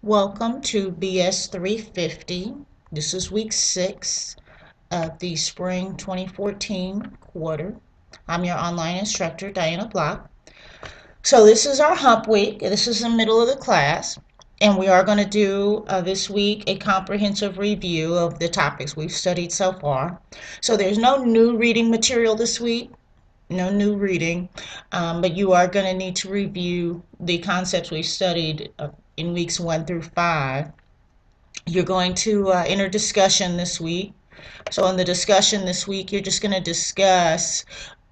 Welcome to BS 350. This is week 6 of the spring 2014 quarter. I'm your online instructor, Diana Block. So this is our hump week. This is the middle of the class. And we are going to do this week a comprehensive review of the topics we've studied so far. So there's no new reading material this week. No new reading, but you are going to need to review the concepts we've studied in weeks 1 through 5. You're going to enter discussion this week. So in the discussion this week, you're just going to discuss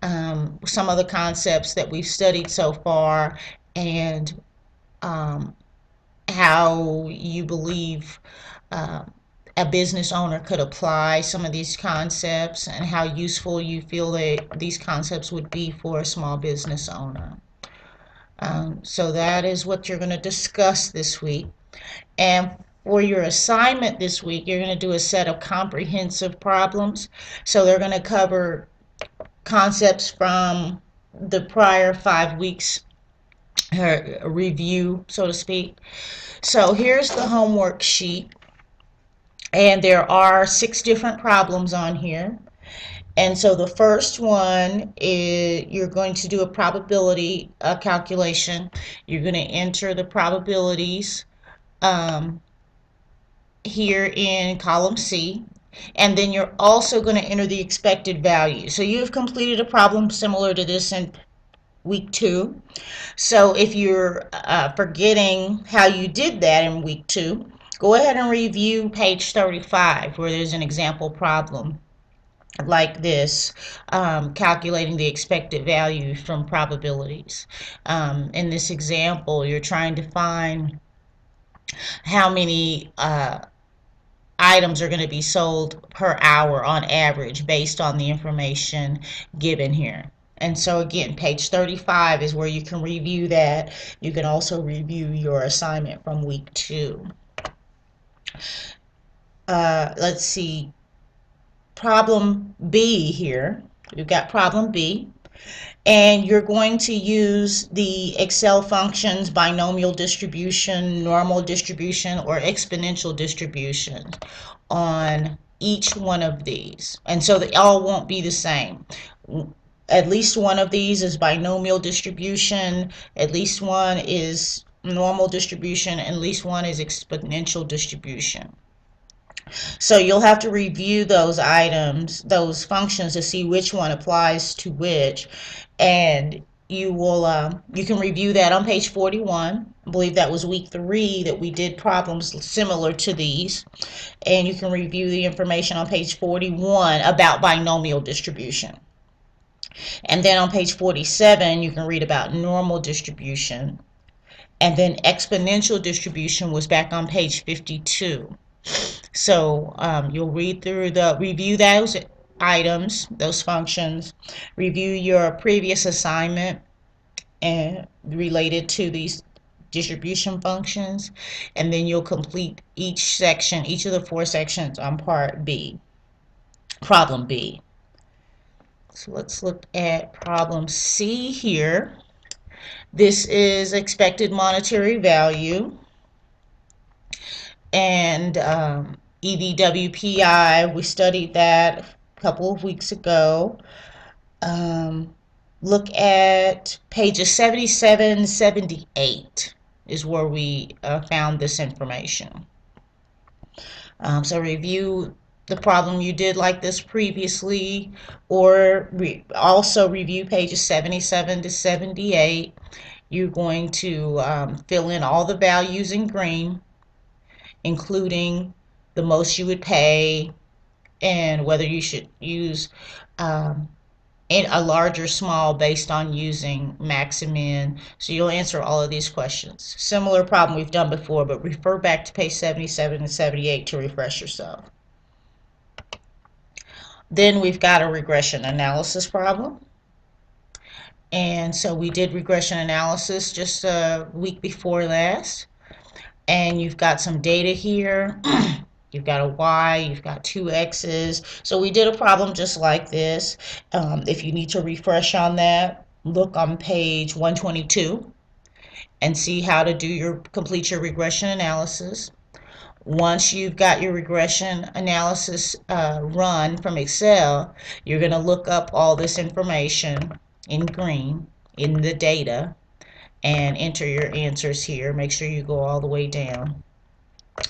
some of the concepts that we've studied so far and um, how you believe uh, a business owner could apply some of these concepts and how useful you feel that these concepts would be for a small business owner. So that is what you're going to discuss this week. And for your assignment this week, you're going to do a set of comprehensive problems. So they're going to cover concepts from the prior 5 weeks review, so to speak. So here's the homework sheet. And there are 6 different problems on here. And so the first one is you're going to do a probability calculation. You're going to enter the probabilities um, here in column C. And then you're also going to enter the expected value. So you've completed a problem similar to this in week 2. So if you're forgetting how you did that in week 2, go ahead and review page 35 where there's an example problem like this, calculating the expected value from probabilities. In this example, you're trying to find how many items are going to be sold per hour on average based on the information given here. And so again, page 35 is where you can review that. You can also review your assignment from week 2. Let's see, problem B here. We've got problem B. And you're going to use the Excel functions binomial distribution, normal distribution, or exponential distribution on each one of these. And so they all won't be the same. At least one of these is binomial distribution, at least one is normal distribution, and at least one is exponential distribution. So you'll have to review those items, those functions, to see which one applies to which, and you can review that on page 41. I believe that was week 3 that we did problems similar to these, and you can review the information on page 41 about binomial distribution. And then on page 47 you can read about normal distribution, and then exponential distribution was back on page 52. So you'll review those items, those functions, review your previous assignment and related to these distribution functions, and then you'll complete each section, each of the 4 sections on part B, problem B. So let's look at problem C here. This is expected monetary value. And EVWPI, we studied that a couple of weeks ago. Look at pages 77 and 78 is where we found this information. So review the problem you did like this previously, or also review pages 77 to 78. You're going to fill in all the values in green, including the most you would pay and whether you should use a large or small based on using max and min. So you'll answer all of these questions. Similar problem we've done before, but refer back to page 77 and 78 to refresh yourself. Then we've got a regression analysis problem. And so we did regression analysis just a week before last. And you've got some data here. You've got a y, you've got 2 x's. So we did a problem just like this. If you need to refresh on that, look on page 122. and see how to complete your regression analysis. Once you've got your regression analysis run from Excel, you're going to look up all this information in green in the data and enter your answers here. Make sure you go all the way down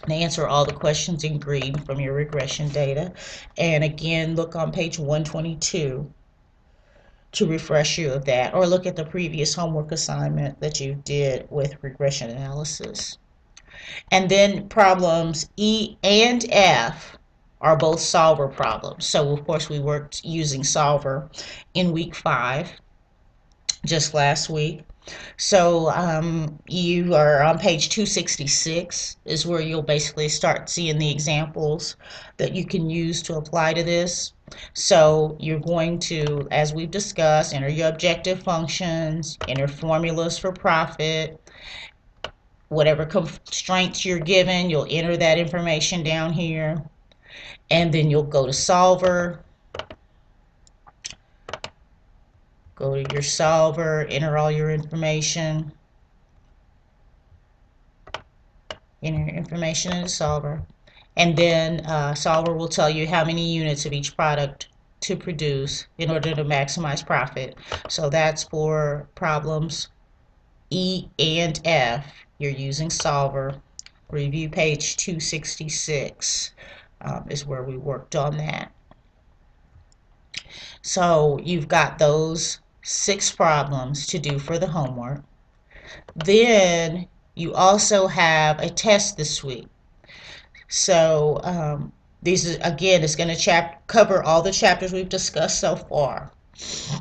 and answer all the questions in green from your regression data. And again, look on page 122 to refresh you of that, or look at the previous homework assignment that you did with regression analysis. And then problems E and F are both solver problems. So of course we worked using solver in week 5, just last week. So you are on page 266 is where you'll basically start seeing the examples that you can use to apply to this. So you're going to, as we've discussed, enter your objective functions, enter formulas for profit, whatever constraints you're given, you'll enter that information down here, and then you'll go to solver. Go to your solver, enter all your information. Enter your information in the solver. And then solver will tell you how many units of each product to produce in order to maximize profit. So that's for problems E and F. You're using solver. Review page 266 is where we worked on that. So you've got those 6 problems to do for the homework. Then you also have a test this week. So these is, again, is going to cover all the chapters we've discussed so far.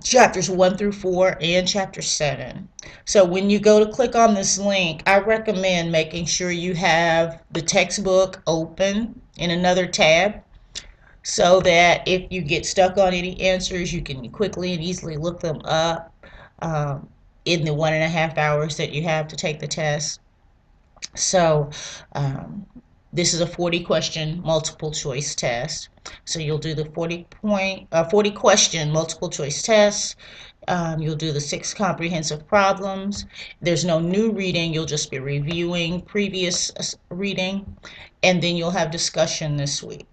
Chapters 1 through 4 and chapter 7. So when you go to click on this link, I recommend making sure you have the textbook open in another tab, so that if you get stuck on any answers, you can quickly and easily look them up in the 1.5 hours that you have to take the test. So this is a 40 question multiple choice test. So you'll do the 40 question multiple choice test. You'll do the 6 comprehensive problems. There's no new reading. You'll just be reviewing previous reading, and then you'll have discussion this week.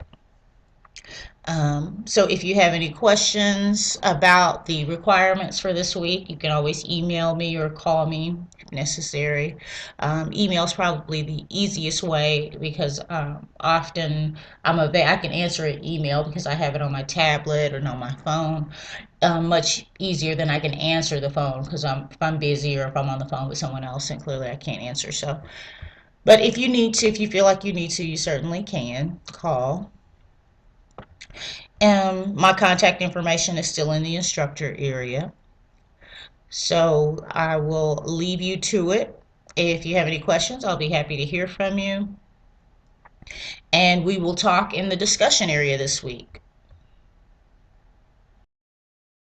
So if you have any questions about the requirements for this week, you can always email me or call me if necessary. Email is probably the easiest way, because often I can answer an email because I have it on my tablet or on my phone, much easier than I can answer the phone, because if I'm busy or if I'm on the phone with someone else, and clearly I can't answer. So, but if you feel like you need to, you certainly can call. My contact information is still in the instructor area. So I will leave you to it. If you have any questions, I'll be happy to hear from you. And we will talk in the discussion area this week.